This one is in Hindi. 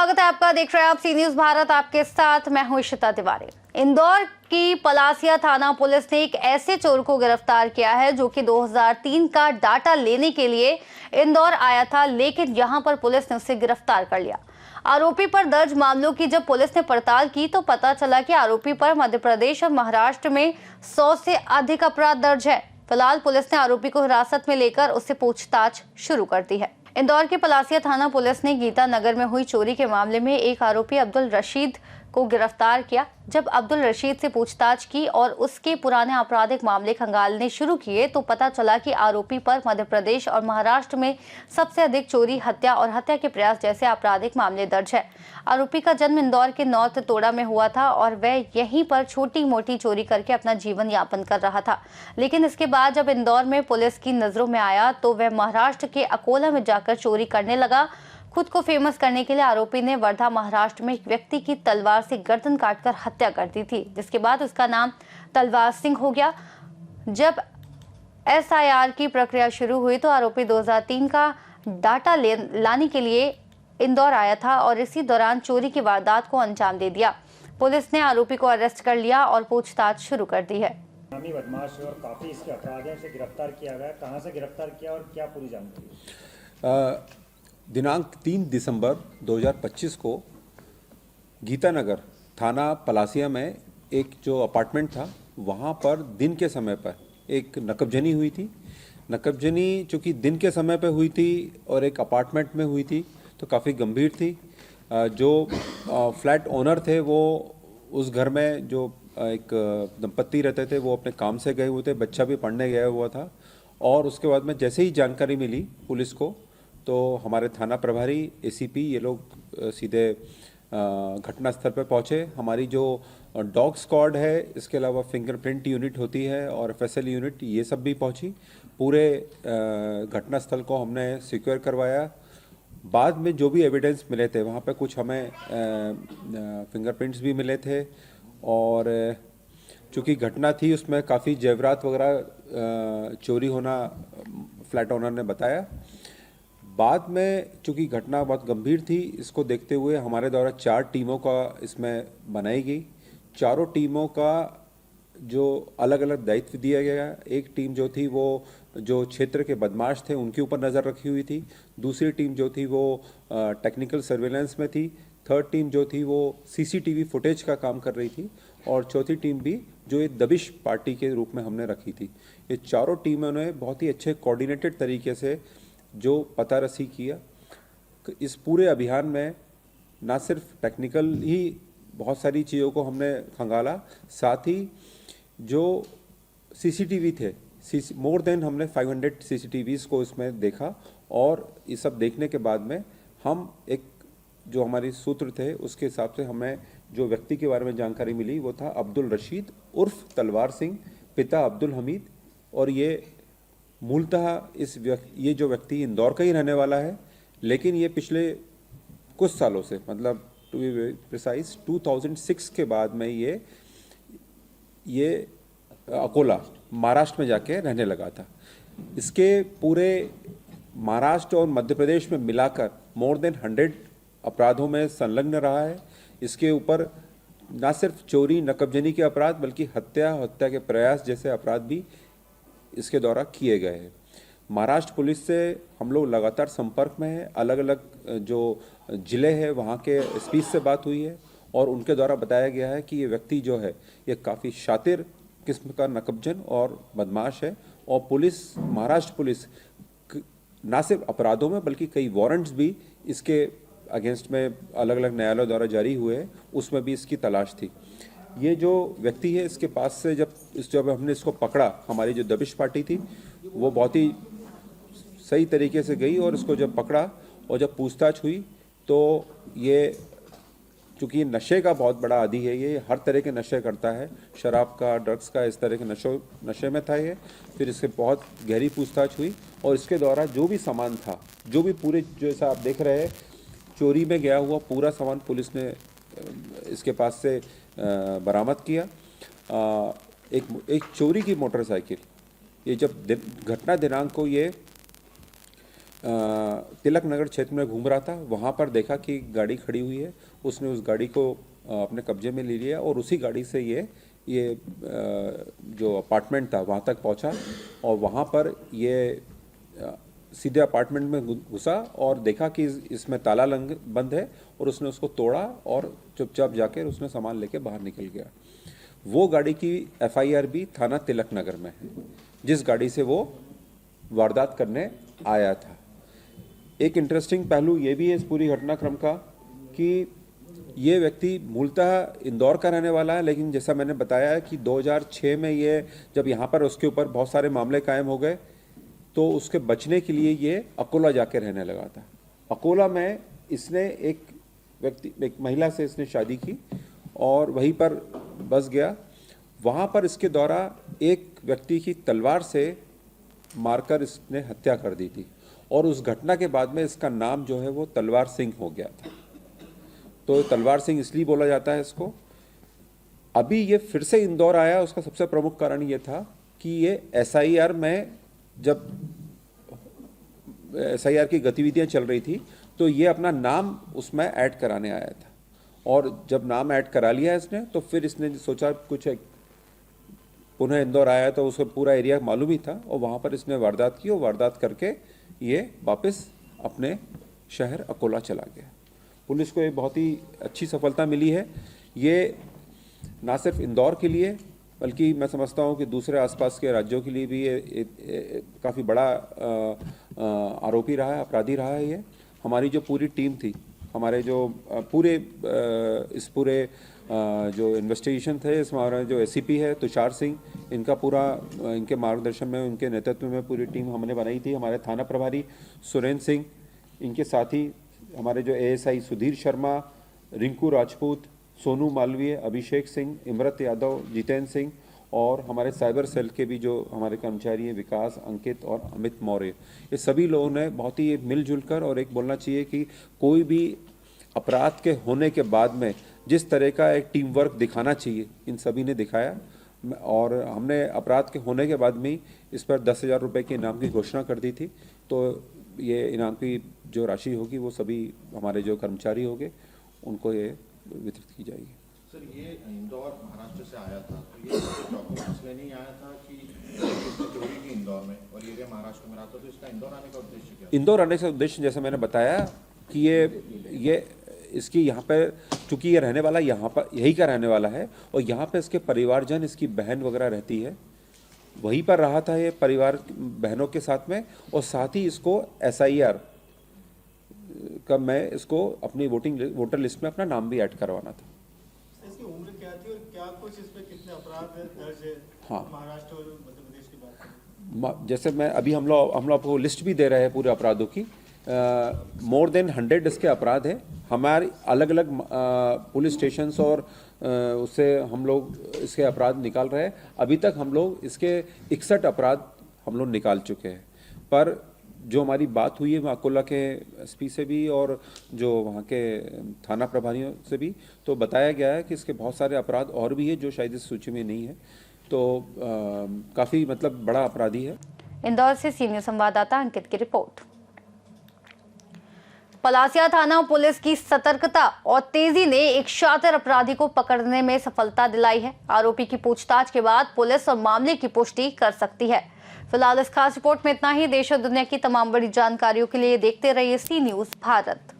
स्वागत है आपका। देख रहे हैं आप सी न्यूज भारत, आपके साथ मैं हूं इशिता तिवारी। इंदौर की पलासिया थाना पुलिस ने एक ऐसे चोर को गिरफ्तार किया है जो कि 2003 का डाटा लेने के लिए इंदौर आया था, लेकिन यहां पर पुलिस ने उसे गिरफ्तार कर लिया। आरोपी पर दर्ज मामलों की जब पुलिस ने पड़ताल की तो पता चला कि आरोपी पर मध्य प्रदेश और महाराष्ट्र में 100 से अधिक अपराध दर्ज है। फिलहाल पुलिस ने आरोपी को हिरासत में लेकर उससे पूछताछ शुरू कर दी है। इंदौर के पलासिया थाना पुलिस ने गीता नगर में हुई चोरी के मामले में एक आरोपी अब्दुल रशीद को गिरफ्तार किया। जब अब्दुल रशीद से पूछताछ की और उसके पुराने आपराधिक मामले खंगालने शुरू किए तो पता चला कि आरोपी पर मध्य प्रदेश और महाराष्ट्र में सबसे अधिक चोरी, हत्या और हत्या के प्रयास जैसे आपराधिक मामले दर्ज है। आरोपी का जन्म इंदौर के नॉर्थ तोड़ा में हुआ था और वह यहीं पर छोटी मोटी चोरी करके अपना जीवन यापन कर रहा था, लेकिन इसके बाद जब इंदौर में पुलिस की नजरों में आया तो वह महाराष्ट्र के अकोला में जाकर चोरी करने लगा। खुद को फेमस करने के लिए आरोपी ने वर्धा महाराष्ट्र में एक व्यक्ति की तलवार से गर्दन काटकर हत्या कर दी थी, जिसके बाद उसका नाम तलवार सिंह हो गया। जब एसआईआर की प्रक्रिया शुरू हुई तो आरोपी 2003 का डाटा लाने के लिए इंदौर आया था और इसी दौरान चोरी की वारदात को अंजाम दे दिया। पुलिस ने आरोपी को अरेस्ट कर लिया और पूछताछ शुरू कर दी है। नामी बदमाश और काफी इसके अपराधियों से गिरफ्तार किया गया। कहां से गिरफ्तार किया और क्या पूरी जानकारी? दिनांक 3 दिसंबर 2025 को गीतानगर थाना पलासिया में एक जो अपार्टमेंट था वहाँ पर दिन के समय पर एक नकबजनी हुई थी। नकबजनी चूँकि दिन के समय पर हुई थी और एक अपार्टमेंट में हुई थी तो काफ़ी गंभीर थी। जो फ्लैट ओनर थे वो उस घर में जो एक दंपत्ति रहते थे वो अपने काम से गए हुए थे, बच्चा भी पढ़ने गया हुआ था। और उसके बाद में जैसे ही जानकारी मिली पुलिस को तो हमारे थाना प्रभारी एसीपी ये लोग सीधे घटनास्थल पर पहुंचे। हमारी जो डॉग स्क्वाड है, इसके अलावा फिंगरप्रिंट यूनिट होती है और एफएसएल यूनिट, ये सब भी पहुंची। पूरे घटनास्थल को हमने सिक्योर करवाया। बाद में जो भी एविडेंस मिले थे वहाँ पे कुछ हमें फिंगरप्रिंट्स भी मिले थे और चूँकि घटना थी उसमें काफ़ी जेवरात वगैरह चोरी होना फ्लैट ओनर ने बताया। बाद में चूँकि घटना बहुत गंभीर थी, इसको देखते हुए हमारे द्वारा 4 टीमों का इसमें बनाई गई। चारों टीमों का जो अलग अलग दायित्व दिया गया। एक टीम जो थी वो जो क्षेत्र के बदमाश थे उनके ऊपर नज़र रखी हुई थी। दूसरी टीम जो थी वो टेक्निकल सर्वेलेंस में थी। थर्ड टीम जो थी वो सीसीटीवी फुटेज का काम कर रही थी और चौथी टीम भी जो एक दबिश पार्टी के रूप में हमने रखी थी। ये चारों टीमों ने बहुत ही अच्छे कोऑर्डिनेटेड तरीके से जो पता रसी किया। इस पूरे अभियान में ना सिर्फ टेक्निकल ही बहुत सारी चीज़ों को हमने खंगाला, साथ ही जो सीसीटीवी थे, मोर देन हमने 500 सीसीटीवीज़ को इसमें देखा। और ये सब देखने के बाद में हम एक जो हमारी सूत्र थे उसके हिसाब से हमें जो व्यक्ति के बारे में जानकारी मिली वो था अब्दुल रशीद उर्फ तलवार सिंह, पिता अब्दुल हमीद। और ये मूलतः ये जो व्यक्ति इंदौर का ही रहने वाला है, लेकिन ये पिछले कुछ सालों से, मतलब टू बी प्रिसाइज 2006 के बाद में ये अकोला महाराष्ट्र में जाके रहने लगा था। इसके पूरे महाराष्ट्र और मध्य प्रदेश में मिलाकर मोर देन 100 अपराधों में संलग्न रहा है। इसके ऊपर ना सिर्फ चोरी नकबजनी के अपराध बल्कि हत्या के प्रयास जैसे अपराध भी इसके द्वारा किए गए हैं। महाराष्ट्र पुलिस से हम लोग लगातार संपर्क में हैं। अलग अलग जो ज़िले हैं वहाँ के एसपी से बात हुई है और उनके द्वारा बताया गया है कि ये व्यक्ति जो है ये काफ़ी शातिर किस्म का नकबजन और बदमाश है। और महाराष्ट्र पुलिस ना सिर्फ अपराधों में बल्कि कई वारंट्स भी इसके अगेंस्ट में अलग अलग न्यायालयों द्वारा जारी हुए हैं, उसमें भी इसकी तलाश थी। ये जो व्यक्ति है इसके पास से जब हमने इसको पकड़ा, हमारी जो दबिश पार्टी थी वो बहुत ही सही तरीके से गई और इसको जब पकड़ा और जब पूछताछ हुई तो ये चूँकि नशे का बहुत बड़ा आदी है, ये हर तरह के नशे करता है, शराब का, ड्रग्स का, इस तरह के नशे में था ये। फिर इसके बहुत गहरी पूछताछ हुई और इसके द्वारा जो भी सामान था, जो भी पूरे जैसा आप देख रहे हैं चोरी में गया हुआ पूरा सामान पुलिस ने इसके पास से बरामद किया। एक चोरी की मोटरसाइकिल, ये जब घटना दिनांक को ये तिलक नगर क्षेत्र में घूम रहा था, वहाँ पर देखा कि गाड़ी खड़ी हुई है। उसने उस गाड़ी को अपने कब्जे में ले लिया और उसी गाड़ी से ये जो अपार्टमेंट था वहाँ तक पहुँचा और वहाँ पर ये सीधे अपार्टमेंट में घुसा और देखा कि इसमें ताला बंद है और उसने उसको तोड़ा और चुपचाप जाकर उसने सामान लेके बाहर निकल गया। वो गाड़ी की FIR भी थाना तिलक नगर में है, जिस गाड़ी से वो वारदात करने आया था। एक इंटरेस्टिंग पहलू ये भी है इस पूरी घटनाक्रम का कि ये व्यक्ति मूलतः इंदौर का रहने वाला है, लेकिन जैसा मैंने बताया कि 2006 में ये जब यहाँ पर उसके ऊपर बहुत सारे मामले कायम हो गए तो उसके बचने के लिए ये अकोला जाके रहने लगा था। अकोला में इसने एक महिला से इसने शादी की और वहीं पर बस गया। वहाँ पर इसके द्वारा एक व्यक्ति की तलवार से मारकर इसने हत्या कर दी थी और उस घटना के बाद में इसका नाम जो है वो तलवार सिंह हो गया था। तो तलवार सिंह इसलिए बोला जाता है इसको। अभी ये फिर से इंदौर आया, उसका सबसे प्रमुख कारण ये था कि ये SIR में जब SIR की गतिविधियां चल रही थी तो ये अपना नाम उसमें ऐड कराने आया था और जब नाम ऐड करा लिया इसने तो फिर इसने सोचा कुछ पुनः इंदौर आया तो उसको पूरा एरिया मालूम ही था और वहाँ पर इसने वारदात की और वारदात करके ये वापस अपने शहर अकोला चला गया। पुलिस को एक बहुत ही अच्छी सफलता मिली है। ये ना सिर्फ इंदौर के लिए बल्कि मैं समझता हूँ कि दूसरे आसपास के राज्यों के लिए भी ये काफ़ी बड़ा आरोपी रहा है, अपराधी रहा है। ये हमारी जो पूरी टीम थी, हमारे जो इस पूरे जो इन्वेस्टिगेशन थे, इसमें हमारा जो SCP है तुषार सिंह, इनके मार्गदर्शन में, उनके नेतृत्व में पूरी टीम हमने बनाई थी। हमारे थाना प्रभारी सुरेंद्र सिंह, इनके साथ ही हमारे जो ASI सुधीर शर्मा, रिंकू राजपूत, सोनू मालवीय, अभिषेक सिंह, इमरत यादव, जितेंद्र सिंह और हमारे साइबर सेल के भी जो हमारे कर्मचारी हैं विकास, अंकित और अमित मौर्य, ये सभी लोगों ने बहुत ही मिलजुल कर और एक बोलना चाहिए कि कोई भी अपराध के होने के बाद में जिस तरह का एक टीम वर्क दिखाना चाहिए, इन सभी ने दिखाया। और हमने अपराध के होने के बाद में इस पर 10,000 रुपये के इनाम की घोषणा कर दी थी। तो ये इनाम की जो राशि होगी वो सभी हमारे जो कर्मचारी होंगे उनको ये वितरित की जाएगी। सर, ये इंदौर महाराष्ट्र से आया था तो ये डॉक्यूमेंट्स लेने ही आया था कि इसने चोरी की इंदौर में और ये महाराष्ट्र में रहा था, तो इसका इंदौर आने का उद्देश्य क्या? इंदौर आने का उद्देश्य जैसे मैंने बताया कि ये इसकी यहाँ पे चूँकि ये रहने वाला यहाँ पर यही का रहने वाला है और यहाँ पे इसके परिवारजन, इसकी बहन वगैरह रहती है, वहीं पर रहा था ये परिवार बहनों के साथ में और साथ ही इसको SIR का मैं इसको अपनी वोटर लिस्ट में अपना नाम भी ऐड करवाना था। इसकी उम्र क्या थी और क्या कुछ इस पे कितने अपराध दर्ज है? हाँ, महाराष्ट्र और मध्य प्रदेश की बात करें। जैसे मैं अभी हम लोग आपको लिस्ट भी दे रहे हैं पूरे अपराधों की। मोर देन 100 इसके अपराध है। हमारे अलग अलग पुलिस स्टेशंस और उससे हम लोग इसके अपराध निकाल रहे हैं। अभी तक हम लोग इसके 61 अपराध हम लोग निकाल चुके हैं। पर जो हमारी बात हुई है अकोला के SP से भी और जो वहाँ के थाना प्रभारियों से भी, तो बताया गया है कि इसके बहुत सारे अपराध और भी है जो शायद इस सूची में नहीं है। तो काफ़ी मतलब बड़ा अपराधी है। इंदौर से सीनियर संवाददाता अंकित की रिपोर्ट। पलासिया थाना पुलिस की सतर्कता और तेजी ने एक शातिर अपराधी को पकड़ने में सफलता दिलाई है। आरोपी की पूछताछ के बाद पुलिस और मामले की पुष्टि कर सकती है। फिलहाल इस खास रिपोर्ट में इतना ही। देश और दुनिया की तमाम बड़ी जानकारियों के लिए देखते रहिए C न्यूज़ भारत।